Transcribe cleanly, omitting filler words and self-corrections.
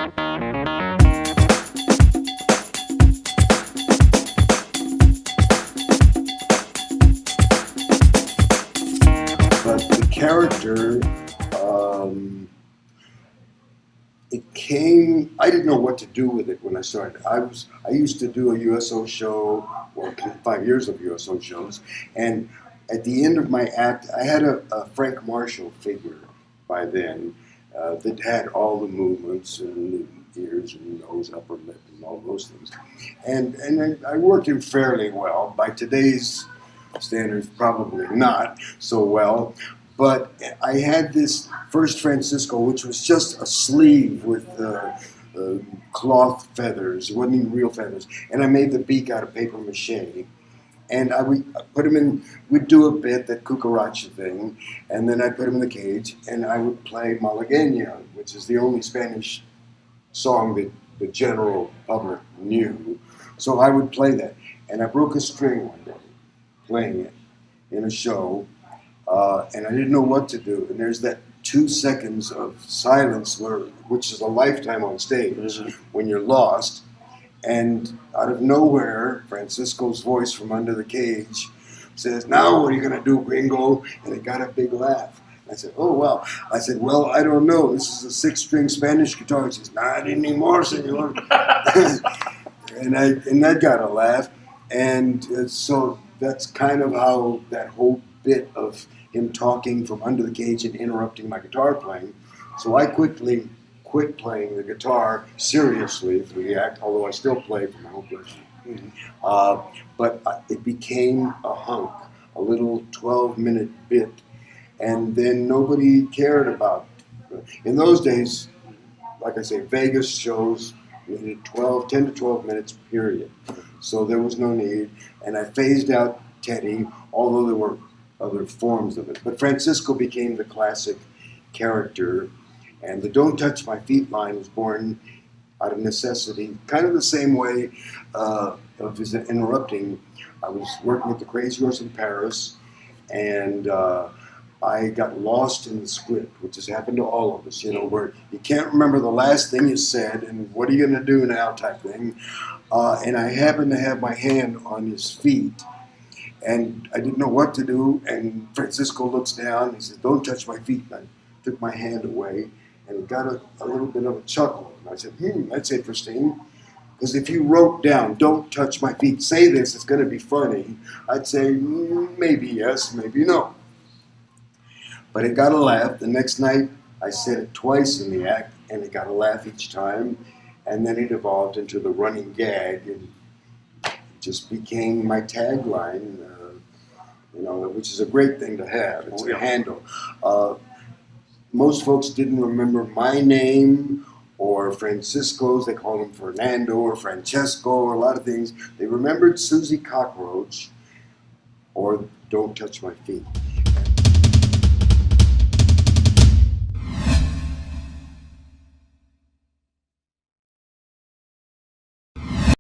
But the character, it came. I didn't know what to do with it when I started. I used to do a USO show, or 5 years of USO shows, and at the end of my act, I had a Frank Marshall figure by then that had all the movements and ears and nose, upper lip, and all those things, and I worked him fairly well by today's standards, probably not so well. But I had this first Francisco, which was just a sleeve with cloth feathers. It wasn't even real feathers. And I made the beak out of paper mache. And I would put him in, we'd do a bit, that cucaracha thing, and then I'd put him in the cage, and I would play Malagueña, which is the only Spanish song that the general public knew. So I would play that. And I broke a string one day, playing it in a show, and I didn't know what to do. And there's that 2 seconds of silence, which is a lifetime on stage, when you're lost. And out of nowhere, Francisco's voice from under the cage says, "Now what are you going to do, gringo?" And it got a big laugh. I said, "Oh, wow." I said, "Well, I don't know. This is a 6-string Spanish guitar." He says, "Not anymore, senor." and that got a laugh. And so that's kind of how that whole bit of him talking from under the cage and interrupting my guitar playing. So I quickly quit playing the guitar seriously through the act, although I still play for my own pleasure. But it became a hunk, a little 12-minute bit, and then nobody cared about it. In those days, like I say, Vegas shows needed 10 to 12 minutes, period. So there was no need, and I phased out Teddy, although there were other forms of it. But Francisco became the classic character, and the "Don't Touch My Feet" line was born out of necessity, kind of the same way of his interrupting. I was working at the Crazy Horse in Paris, and I got lost in the script, which has happened to all of us, where you can't remember the last thing you said, and what are you going to do now type thing. And I happened to have my hand on his feet, and I didn't know what to do, and Francisco looks down, and he says, "Don't touch my feet." And I took my hand away, and it got a little bit of a chuckle. And I said, that's interesting. Because if you wrote down, "Don't touch my feet, say this, it's going to be funny," I'd say, maybe yes, maybe no. But it got a laugh. The next night, I said it twice in the act, and it got a laugh each time. And then it evolved into the running gag, and it just became my tagline, which is a great thing to have. It's a handle. Most folks didn't remember my name or Francisco's. They called him Fernando or Francesco or a lot of things. They remembered Susie Cockroach or "Don't Touch My Feet."